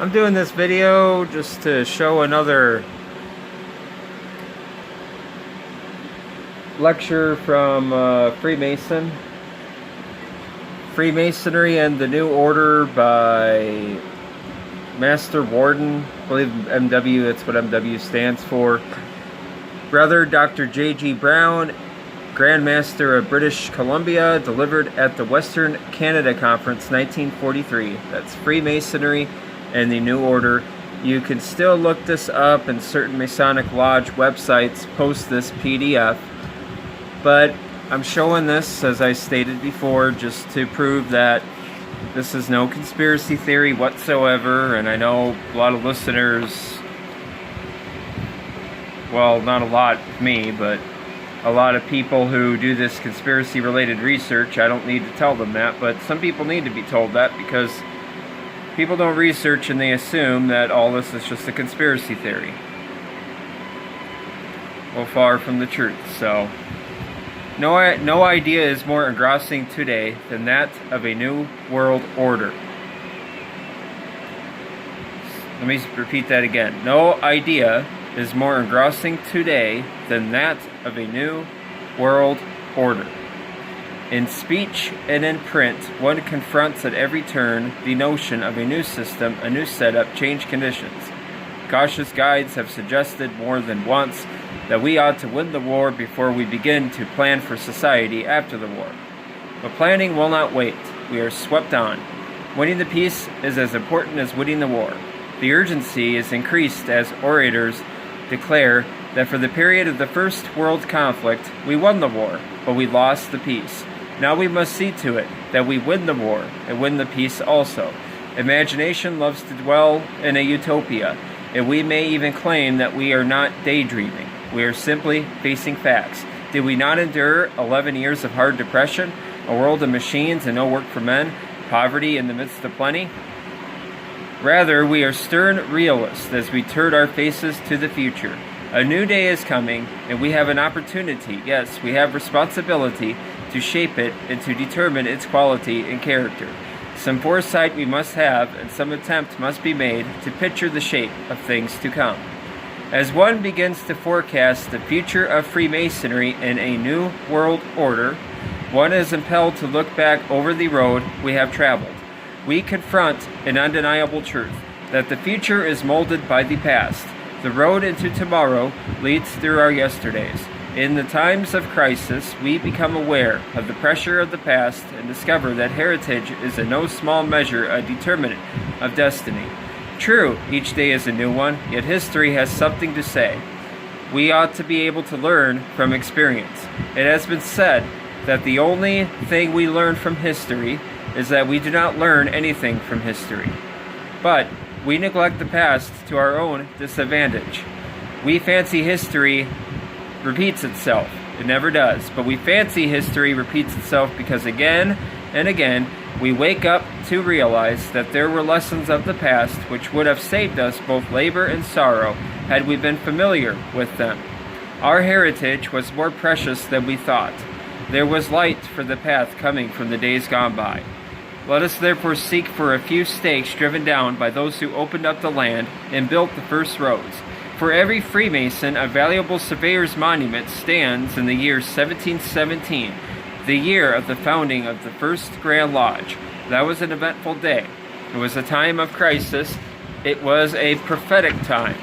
I'm doing this video just to show another lecture from Freemason. Freemasonry and the New Order by Master Warden. I believe MW, that's what MW stands for. Brother Dr. J.G. Brown, Grand Master of British Columbia, delivered at the Western Canada Conference 1943. That's Freemasonry and the New Order. You can still look this up, and certain Masonic Lodge websites post this PDF. But I'm showing this, as I stated before, just to prove that this is no conspiracy theory whatsoever. And I know a lot of listeners, well, not a lot of me, but a lot of people who do this conspiracy-related research, I don't need to tell them that, but some people need to be told that because people don't research and they assume that all this is just a conspiracy theory. Well, far from the truth. So, no idea is more engrossing today than that of a new world order. Let me repeat that again. No idea is more engrossing today than that of a new world order. In speech and in print, one confronts at every turn the notion of a new system, a new setup, changed conditions. Cautious guides have suggested more than once that we ought to win the war before we begin to plan for society after the war. But planning will not wait. We are swept on. Winning the peace is as important as winning the war. The urgency is increased as orators declare that for the period of the First World Conflict, we won the war, but we lost the peace. Now we must see to it that we win the war and win the peace also. Imagination loves to dwell in a utopia, and we may even claim that we are not daydreaming. We are simply facing facts. Did we not endure 11 years of hard depression, a world of machines and no work for men, poverty in the midst of plenty? Rather, we are stern realists as we turn our faces to the future. A new day is coming, and we have an opportunity, yes, we have responsibility to shape it and to determine its quality and character. Some foresight we must have, and some attempt must be made to picture the shape of things to come. As one begins to forecast the future of Freemasonry in a new world order, one is impelled to look back over the road we have traveled. We confront an undeniable truth, that the future is molded by the past. The road into tomorrow leads through our yesterdays. In the times of crisis, we become aware of the pressure of the past and discover that heritage is in no small measure a determinant of destiny. True, each day is a new one, yet history has something to say. We ought to be able to learn from experience. It has been said that the only thing we learn from history is that we do not learn anything from history. But we neglect the past to our own disadvantage. We fancy history repeats itself. It never does. But we fancy history repeats itself because again and again we wake up to realize that there were lessons of the past which would have saved us both labor and sorrow had we been familiar with them. Our heritage was more precious than we thought. There was light for the path coming from the days gone by. Let us therefore seek for a few stakes driven down by those who opened up the land and built the first roads. For every Freemason, a valuable surveyor's monument stands in the year 1717, the year of the founding of the First Grand Lodge. That was an eventful day. It was a time of crisis. It was a prophetic time.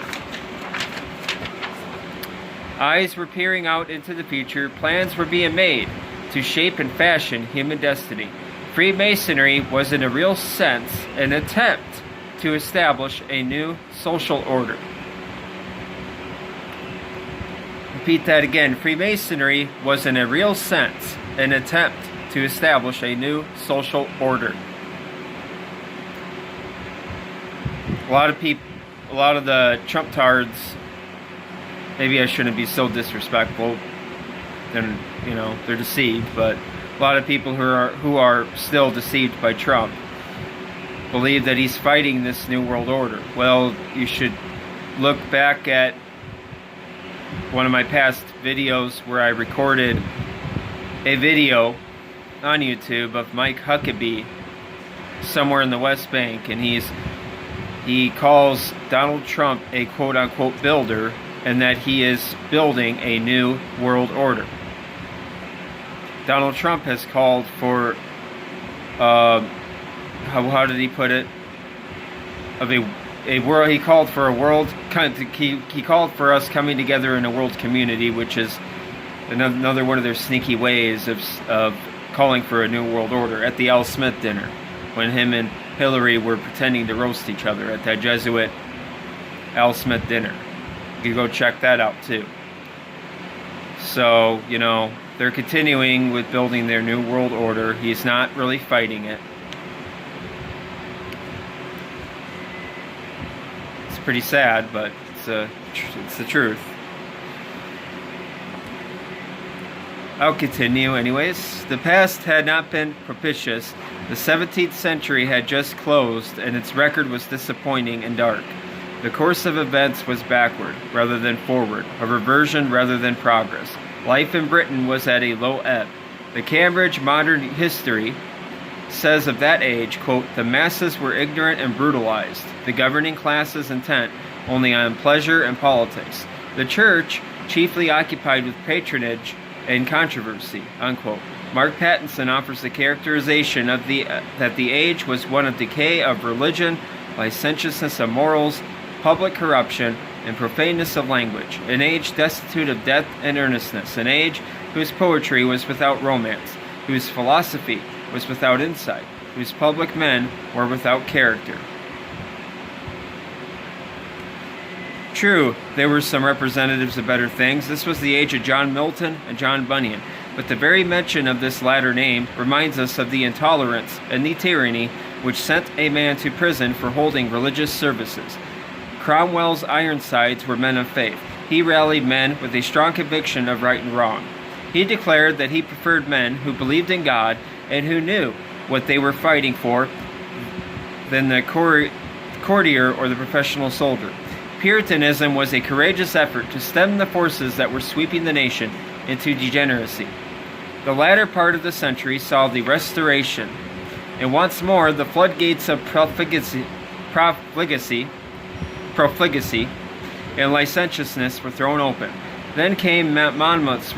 Eyes were peering out into the future. Plans were being made to shape and fashion human destiny. Freemasonry was in a real sense an attempt to establish a new social order. Repeat that again. Freemasonry was in a real sense an attempt to establish a new social order. A lot of the Trump-tards, maybe I shouldn't be so disrespectful, then, they're deceived, but a lot of people who are still deceived by Trump believe that he's fighting this new world order. Well, you should look back at one of my past videos where I recorded a video on YouTube of Mike Huckabee somewhere in the West Bank, and he calls Donald Trump a quote-unquote builder, and that he is building a new world order. Donald Trump has called for, how did he put it? Of a world. He called for a world. He called for us coming together in a world community, which is another one of their sneaky ways of calling for a new world order at the Al Smith dinner, when him and Hillary were pretending to roast each other at that Jesuit Al Smith dinner. You can go check that out too. So, they're continuing with building their new world order. He's not really fighting it. It's pretty sad, but it's the truth. I'll continue anyways. The past had not been propitious. The 17th century had just closed, and its record was disappointing and dark. The course of events was backward rather than forward, a reversion rather than progress. Life in Britain was at a low ebb. The Cambridge Modern History says of that age, quote, "The masses were ignorant and brutalized, the governing classes intent only on pleasure and politics, the church chiefly occupied with patronage and controversy," unquote. Mark Pattinson offers the characterization of that the age was one of decay of religion, licentiousness of morals, public corruption, and profaneness of language, an age destitute of depth and earnestness, an age whose poetry was without romance, whose philosophy was without insight, whose public men were without character. True, there were some representatives of better things. This was the age of John Milton and John Bunyan, but the very mention of this latter name reminds us of the intolerance and the tyranny which sent a man to prison for holding religious services. Cromwell's Ironsides were men of faith. He rallied men with a strong conviction of right and wrong. He declared that he preferred men who believed in God and who knew what they were fighting for than the courtier or the professional soldier. Puritanism was a courageous effort to stem the forces that were sweeping the nation into degeneracy. The latter part of the century saw the Restoration, and once more the floodgates of profligacy and licentiousness were thrown open. Then came Monmouth's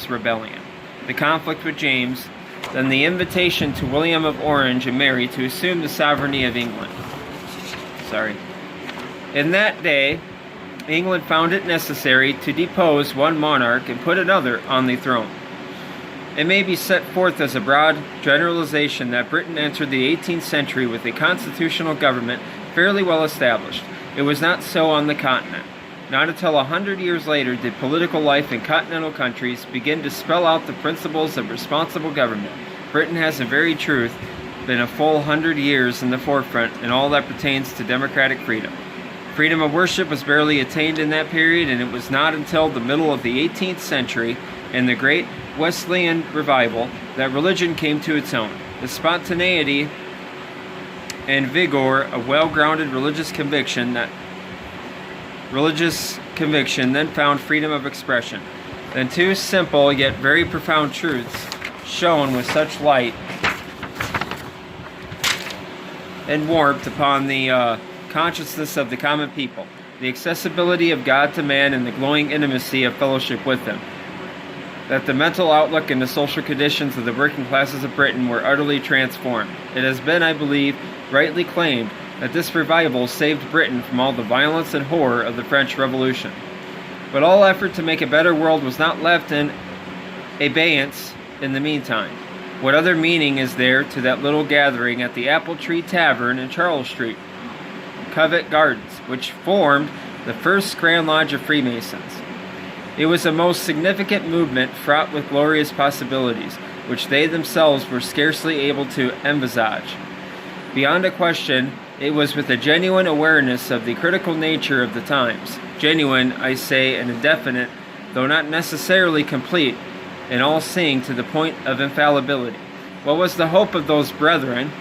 rebellion, the conflict with James, then the invitation to William of Orange and Mary to assume the sovereignty of England. In that day, England found it necessary to depose one monarch and put another on the throne. It may be set forth as a broad generalization that Britain entered the 18th century with a constitutional government fairly well established. It was not so on the continent. Not until 100 years later did political life in continental countries begin to spell out the principles of responsible government. Britain has in very truth been a full 100 years in the forefront in all that pertains to democratic freedom. Freedom of worship was barely attained in that period, and it was not until the middle of the 18th century and the great Wesleyan revival that religion came to its own. The spontaneity and vigor of well-grounded religious conviction then found freedom of expression. Then two simple yet very profound truths shone with such light and warmth upon the consciousness of the common people, the accessibility of God to man and the glowing intimacy of fellowship with him, that the mental outlook and the social conditions of the working classes of Britain were utterly transformed. It has been, I believe, rightly claimed that this revival saved Britain from all the violence and horror of the French Revolution. But all effort to make a better world was not left in abeyance in the meantime. What other meaning is there to that little gathering at the Apple Tree Tavern in Charles Street, Covent Gardens, which formed the first Grand Lodge of Freemasons? It was a most significant movement fraught with glorious possibilities, which they themselves were scarcely able to envisage. Beyond a question, it was with a genuine awareness of the critical nature of the times. Genuine, I say, and indefinite, though not necessarily complete, and all-seeing to the point of infallibility. What was the hope of those brethren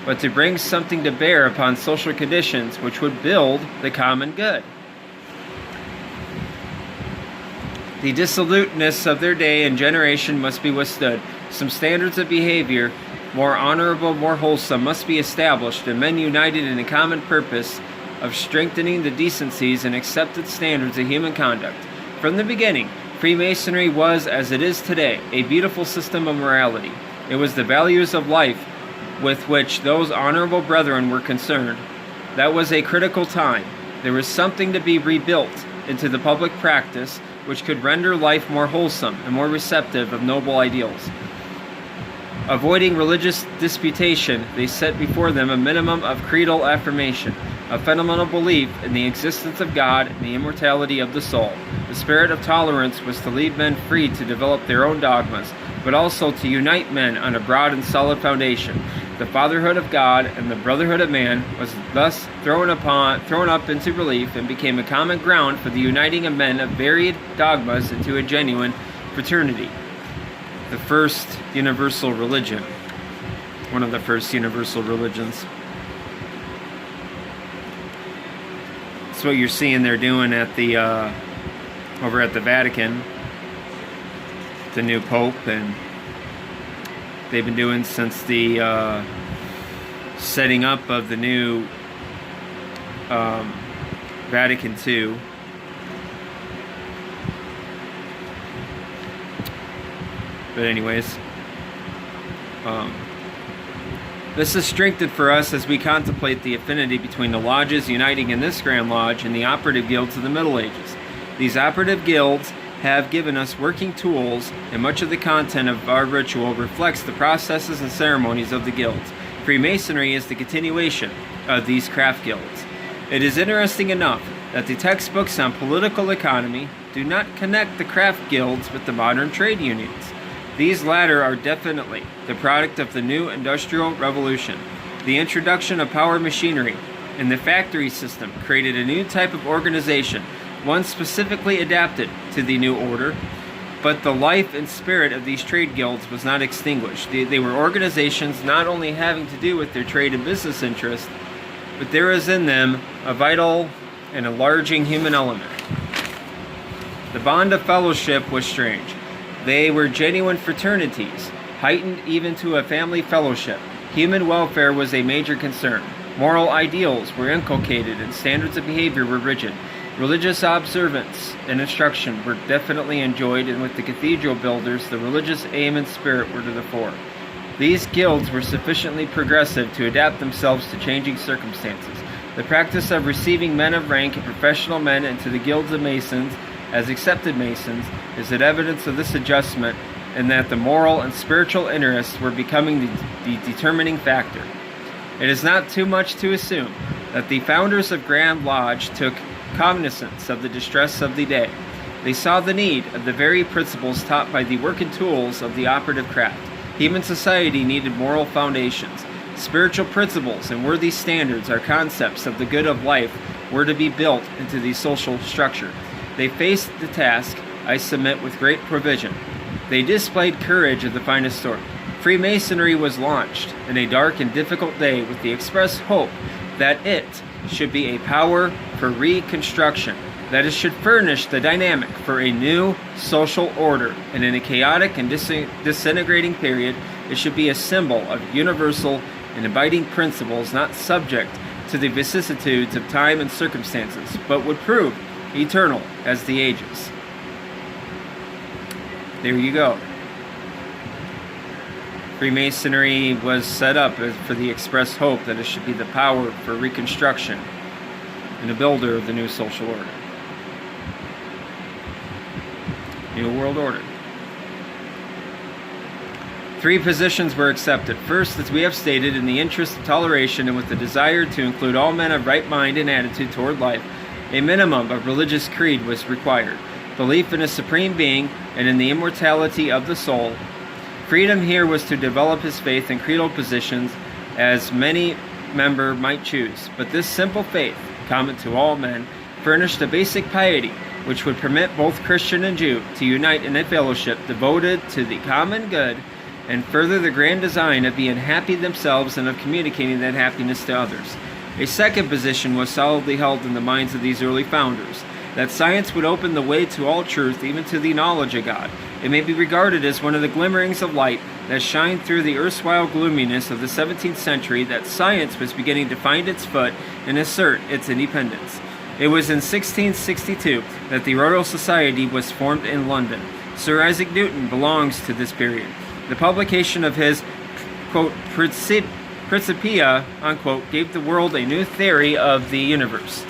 but to bring something to bear upon social conditions which would build the common good? The dissoluteness of their day and generation must be withstood. Some standards of behavior more honorable, more wholesome, must be established, and men united in a common purpose of strengthening the decencies and accepted standards of human conduct. From the beginning, Freemasonry was, as it is today, a beautiful system of morality. It was the values of life with which those honorable brethren were concerned. That was a critical time. There was something to be rebuilt into the public practice which could render life more wholesome and more receptive of noble ideals. Avoiding religious disputation, they set before them a minimum of creedal affirmation, a fundamental belief in the existence of God and the immortality of the soul. The spirit of tolerance was to leave men free to develop their own dogmas, but also to unite men on a broad and solid foundation. The fatherhood of God and the brotherhood of man was thus thrown up into relief and became a common ground for the uniting of men of varied dogmas into a genuine fraternity. The first universal religion, one of the first universal religions. That's what you're seeing they're doing at the over at the Vatican, the new Pope, and they've been doing since the setting up of the new Vatican II. But anyways, this is strengthened for us as we contemplate the affinity between the lodges uniting in this Grand Lodge and the operative guilds of the Middle Ages. These operative guilds have given us working tools, and much of the content of our ritual reflects the processes and ceremonies of the guilds. Freemasonry is the continuation of these craft guilds. It is interesting enough that the textbooks on political economy do not connect the craft guilds with the modern trade unions. These latter are definitely the product of the new industrial revolution. The introduction of power machinery and the factory system created a new type of organization, one specifically adapted to the new order. But the life and spirit of these trade guilds was not extinguished. They were organizations not only having to do with their trade and business interests, but there is in them a vital and enlarging human element. The bond of fellowship was strange. They were genuine fraternities, heightened even to a family fellowship. Human welfare was a major concern. Moral ideals were inculcated and standards of behavior were rigid. Religious observance and instruction were definitely enjoyed, and with the cathedral builders, the religious aim and spirit were to the fore. These guilds were sufficiently progressive to adapt themselves to changing circumstances. The practice of receiving men of rank and professional men into the guilds of Masons as accepted Masons is an evidence of this adjustment, and that the moral and spiritual interests were becoming the determining factor. It is not too much to assume that the founders of Grand Lodge took cognizance of the distress of the day. They saw the need of the very principles taught by the working tools of the operative craft. Human society needed moral foundations. Spiritual principles and worthy standards are concepts of the good of life were to be built into the social structure. They faced the task, I submit, with great provision. They displayed courage of the finest sort. Freemasonry was launched in a dark and difficult day with the express hope that it should be a power for reconstruction, that it should furnish the dynamic for a new social order, and in a chaotic and disintegrating period, it should be a symbol of universal and abiding principles not subject to the vicissitudes of time and circumstances, but would prove eternal as the ages. There you go. Freemasonry was set up for the express hope that it should be the power for reconstruction and a builder of the new social order. New world order. 3 positions were accepted. First, as we have stated, in the interest of toleration and with the desire to include all men of right mind and attitude toward life, a minimum of religious creed was required. Belief in a supreme being and in the immortality of the soul. Freedom here was to develop his faith in creedal positions as many member might choose, but this simple faith, common to all men, furnished a basic piety which would permit both Christian and Jew to unite in a fellowship devoted to the common good and further the grand design of being happy themselves and of communicating that happiness to others. A second position was solidly held in the minds of these early founders. that science would open the way to all truth, even to the knowledge of God. It may be regarded as one of the glimmerings of light that shined through the erstwhile gloominess of the 17th century that science was beginning to find its foot and assert its independence. It was in 1662 that the Royal Society was formed in London. Sir Isaac Newton belongs to this period. The publication of his, quote, Principia, unquote, gave the world a new theory of the universe.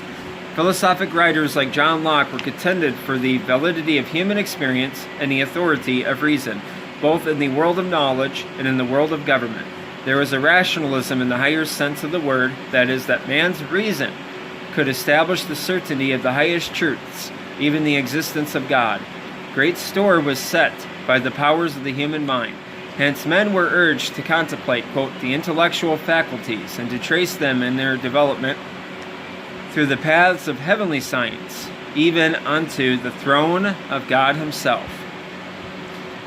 Philosophic writers like John Locke were contended for the validity of human experience and the authority of reason, both in the world of knowledge and in the world of government. There was a rationalism in the higher sense of the word, that is, that man's reason could establish the certainty of the highest truths, even the existence of God. Great store was set by the powers of the human mind. Hence, men were urged to contemplate, quote, the intellectual faculties and to trace them in their development through the paths of heavenly science, even unto the throne of God himself.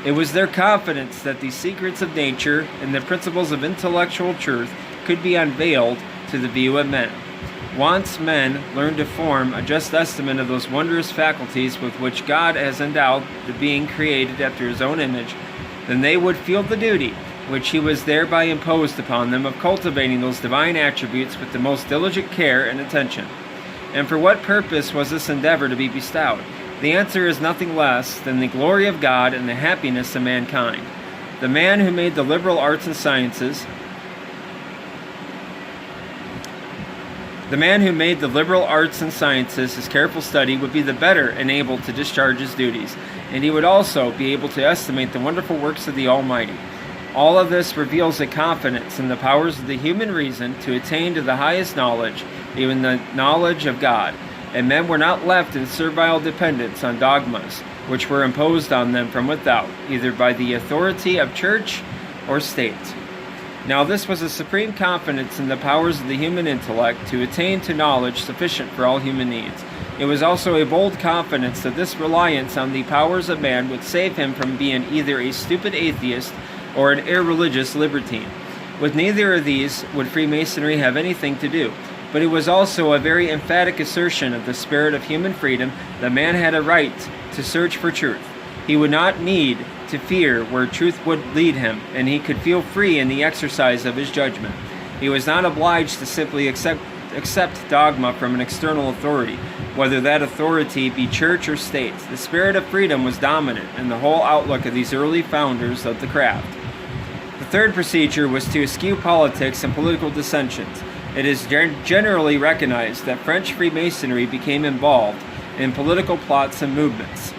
It was their confidence that the secrets of nature and the principles of intellectual truth could be unveiled to the view of men. Once men learned to form a just estimate of those wondrous faculties with which God has endowed the being created after his own image, then they would feel the duty which he was thereby imposed upon them of cultivating those divine attributes with the most diligent care and attention. And for what purpose was this endeavor to be bestowed? The answer is nothing less than the glory of God and the happiness of mankind. The man who made the liberal arts and sciences, his careful study would be the better enabled to discharge his duties, and he would also be able to estimate the wonderful works of the Almighty. All of this reveals a confidence in the powers of the human reason to attain to the highest knowledge, even the knowledge of God, and men were not left in servile dependence on dogmas which were imposed on them from without, either by the authority of church or state. Now this was a supreme confidence in the powers of the human intellect to attain to knowledge sufficient for all human needs. It was also a bold confidence that this reliance on the powers of man would save him from being either a stupid atheist or an irreligious libertine. With neither of these would Freemasonry have anything to do, but it was also a very emphatic assertion of the spirit of human freedom that man had a right to search for truth. He would not need to fear where truth would lead him, and he could feel free in the exercise of his judgment. He was not obliged to simply accept dogma from an external authority, whether that authority be church or state. The spirit of freedom was dominant in the whole outlook of these early founders of the craft. The third procedure was to eschew politics and political dissensions. It is generally recognized that French Freemasonry became involved in political plots and movements,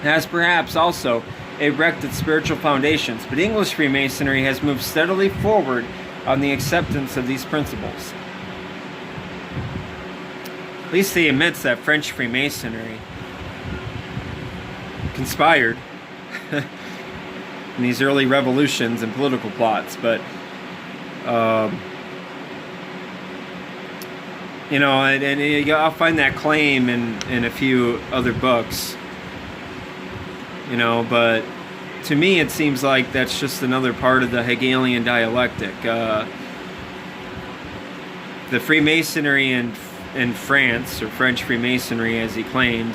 has perhaps also erected spiritual foundations, but English Freemasonry has moved steadily forward on the acceptance of these principles. At least he admits that French Freemasonry conspired in these early revolutions and political plots, but I'll find that claim in a few other books, but to me it seems like that's just another part of the Hegelian dialectic. The Freemasonry in France, or French Freemasonry as he claimed,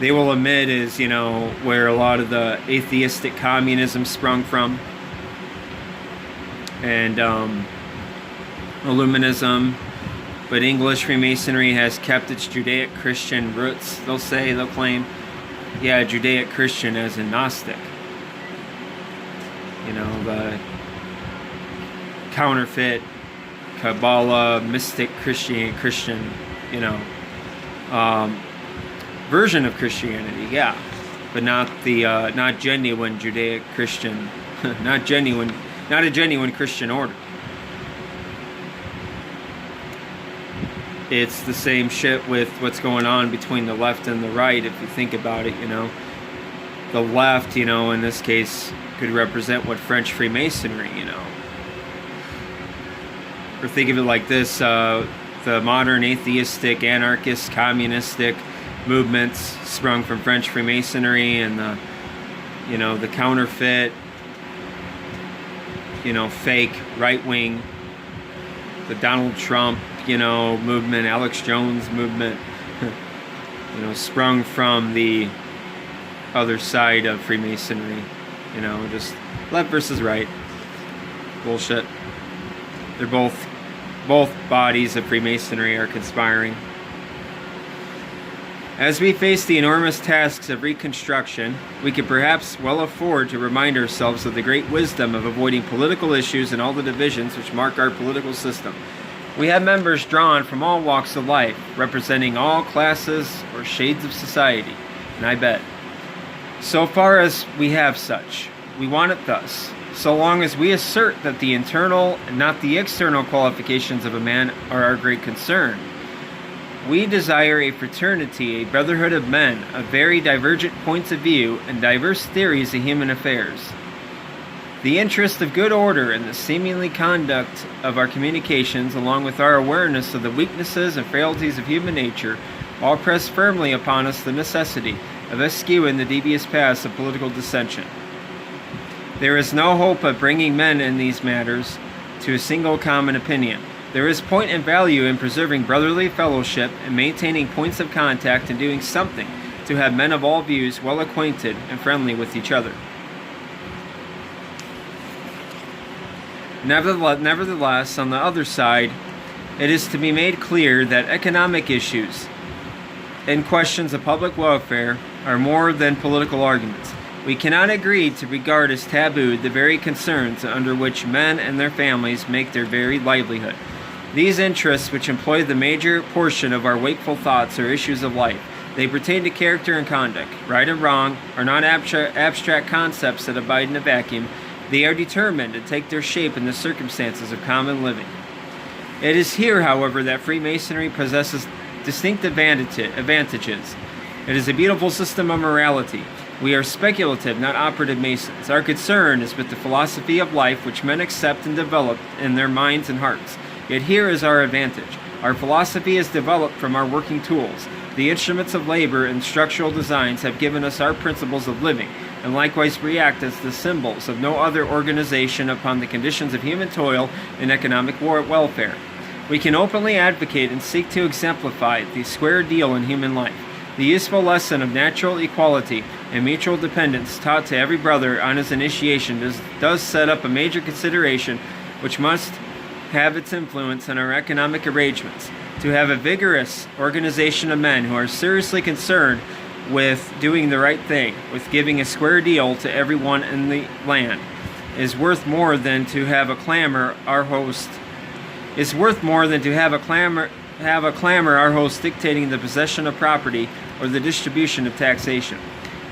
they will admit is, where a lot of the atheistic communism sprung from, and Illuminism, but English Freemasonry has kept its Judaic-Christian roots, they'll claim. Yeah, Judaic-Christian as in Gnostic. The counterfeit, Kabbalah, mystic Christian, version of Christianity, yeah. But not genuine Judaic-Christian, not a genuine Christian order. It's the same shit with what's going on between the left and the right, if you think about it, The left, in this case, could represent what French Freemasonry, Or think of it like this, the modern atheistic, anarchist, communistic movements sprung from French Freemasonry, and the counterfeit, fake right-wing, the Donald Trump movement, Alex Jones movement, sprung from the other side of Freemasonry. Just left versus right. Bullshit. They're both bodies of Freemasonry are conspiring. As we face the enormous tasks of reconstruction, we could perhaps well afford to remind ourselves of the great wisdom of avoiding political issues and all the divisions which mark our political system. We have members drawn from all walks of life, representing all classes or shades of society, and I bet, so far as we have such, we want it thus. So long as we assert that the internal and not the external qualifications of a man are our great concern. We desire a fraternity, a brotherhood of men, of very divergent points of view and diverse theories of human affairs. The interest of good order and the seemingly conduct of our communications, along with our awareness of the weaknesses and frailties of human nature, all press firmly upon us the necessity of eschewing the devious paths of political dissension. There is no hope of bringing men in these matters to a single common opinion. There is point and value in preserving brotherly fellowship and maintaining points of contact and doing something to have men of all views well acquainted and friendly with each other. Nevertheless, on the other side, it is to be made clear that economic issues and questions of public welfare are more than political arguments. We cannot agree to regard as tabooed the very concerns under which men and their families make their very livelihood. These interests, which employ the major portion of our wakeful thoughts, are issues of life. They pertain to character and conduct. Right and wrong are not abstract concepts that abide in a vacuum. They are determined to take their shape in the circumstances of common living. It is here, however, that Freemasonry possesses distinct advantages. It is a beautiful system of morality. We are speculative, not operative Masons. Our concern is with the philosophy of life which men accept and develop in their minds and hearts. Yet here is our advantage. Our philosophy is developed from our working tools. The instruments of labor and structural designs have given us our principles of living, and likewise react as the symbols of no other organization upon the conditions of human toil and economic welfare. We can openly advocate and seek to exemplify the square deal in human life. The useful lesson of natural equality and mutual dependence taught to every brother on his initiation does set up a major consideration which must have its influence on our economic arrangements. To have a vigorous organization of men who are seriously concerned with doing the right thing, with giving a square deal to everyone in the land, is worth more than to have a clamor our host dictating the possession of property or the distribution of taxation.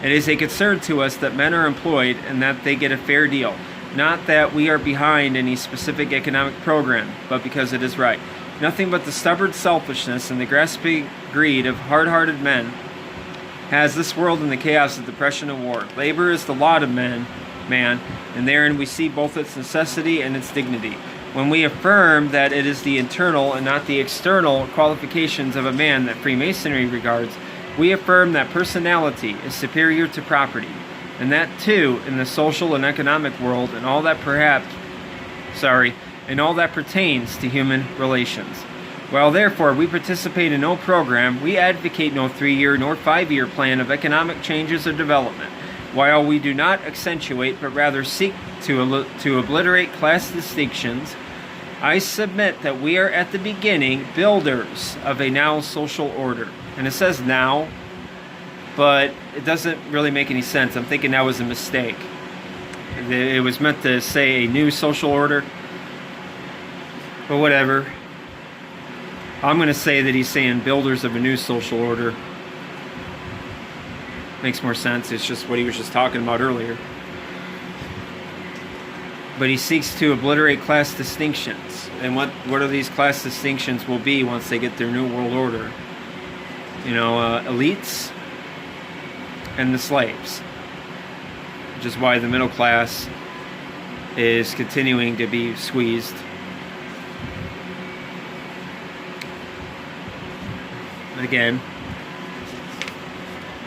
It is a concern to us that men are employed and that they get a fair deal. Not that we are behind any specific economic program, but because it is right. Nothing but the stubborn selfishness and the grasping greed of hard-hearted men has this world in the chaos of depression and war. Labor is the lot of man, and therein we see both its necessity and its dignity. When we affirm that it is the internal and not the external qualifications of a man that Freemasonry regards, we affirm that personality is superior to property, and that too in the social and economic world and all that pertains to human relations. While therefore we participate in no program, we advocate no 3-year nor 5-year plan of economic changes or development. While we do not accentuate but rather seek to obliterate class distinctions, I submit that we are at the beginning builders of a now social order. And it says now, but it doesn't really make any sense. I'm thinking that was a mistake. It was meant to say a new social order, but whatever. I'm going to say that he's saying builders of a new social order. Makes more sense. It's just what he was just talking about earlier. But he seeks to obliterate class distinctions. And what are these class distinctions will be once they get their new world order? Elites and the slaves. Which is why the middle class is continuing to be squeezed. Again,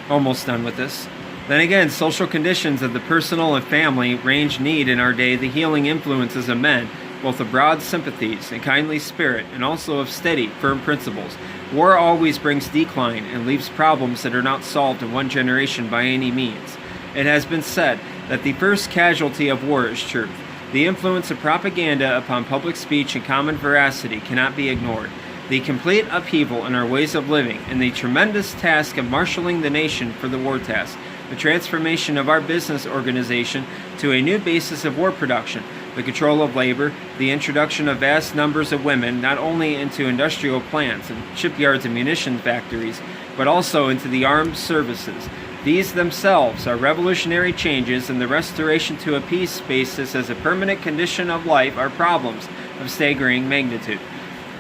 almost done with this. Then again, social conditions of the personal and family range need in our day the healing influences of men, both of broad sympathies and kindly spirit, and also of steady, firm principles. War always brings decline and leaves problems that are not solved in one generation by any means. It has been said that the first casualty of war is truth. The influence of propaganda upon public speech and common veracity cannot be ignored. The complete upheaval in our ways of living, and the tremendous task of marshaling the nation for the war task, the transformation of our business organization to a new basis of war production, the control of labor, the introduction of vast numbers of women not only into industrial plants and shipyards and munition factories, but also into the armed services. These themselves are revolutionary changes, and the restoration to a peace basis as a permanent condition of life are problems of staggering magnitude.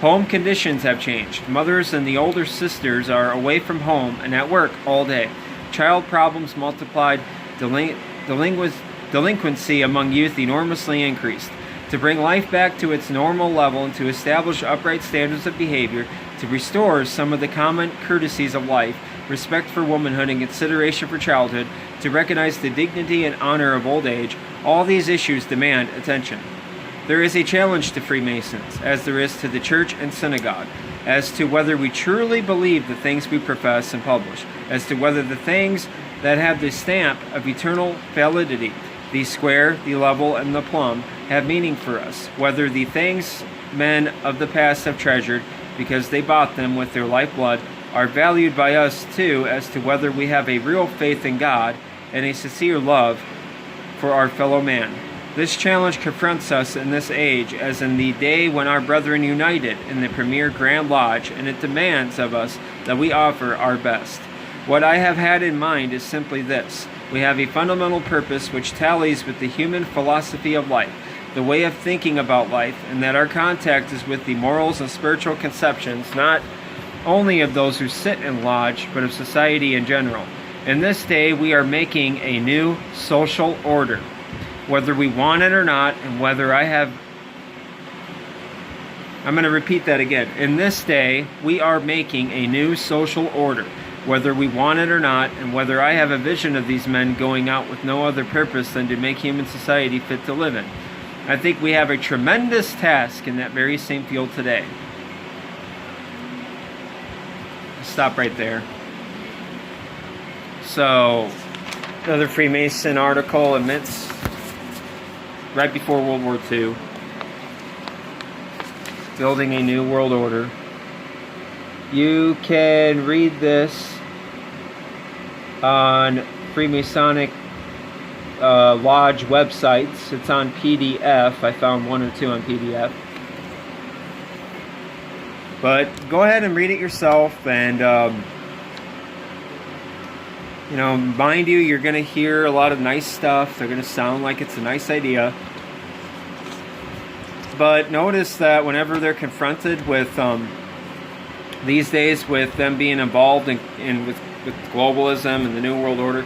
Home conditions have changed. Mothers and the older sisters are away from home and at work all day. Child problems multiplied. Delinquency among youth enormously increased. To bring life back to its normal level and to establish upright standards of behavior, to restore some of the common courtesies of life, respect for womanhood and consideration for childhood, to recognize the dignity and honor of old age, all these issues demand attention. There is a challenge to Freemasons, as there is to the church and synagogue, as to whether we truly believe the things we profess and publish, as to whether the things that have the stamp of eternal validity, the square, the level, and the plumb, have meaning for us, whether the things men of the past have treasured, because they bought them with their lifeblood, are valued by us too, as to whether we have a real faith in God and a sincere love for our fellow man. This challenge confronts us in this age as in the day when our brethren united in the premier Grand Lodge, and it demands of us that we offer our best. What I have had in mind is simply this. We have a fundamental purpose which tallies with the human philosophy of life, the way of thinking about life, and that our contact is with the morals and spiritual conceptions, not only of those who sit in lodge, but of society in general. In this day, we are making a new social order, whether we want it or not, and whether I'm going to repeat that again. In this day, we are making a new social order, whether we want it or not, and whether I have a vision of these men going out with no other purpose than to make human society fit to live in. I think we have a tremendous task in that very same field today. Stop right there. So, another Freemason article admits right before World War II, building a new world order. You can read this on Freemasonic Lodge websites. It's on PDF. I found one or two on PDF. But go ahead and read it yourself, and mind you, you're going to hear a lot of nice stuff. They're going to sound like it's a nice idea. But notice that whenever they're confronted with, these days, with them being involved with globalism and the New World Order,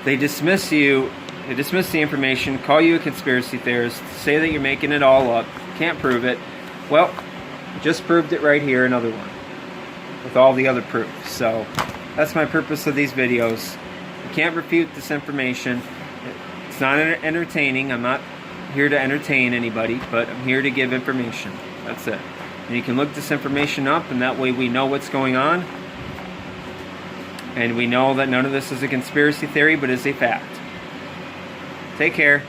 they dismiss you. They dismiss the information, call you a conspiracy theorist, say that you're making it all up, can't prove it. Well, just proved it right here, another one, with all the other proof. So that's my purpose of these videos. You can't refute this information. It's not entertaining. I'm not here to entertain anybody, but I'm here to give information. That's it. And you can look this information up, and that way we know what's going on, and we know that none of this is a conspiracy theory, but is a fact. Take care.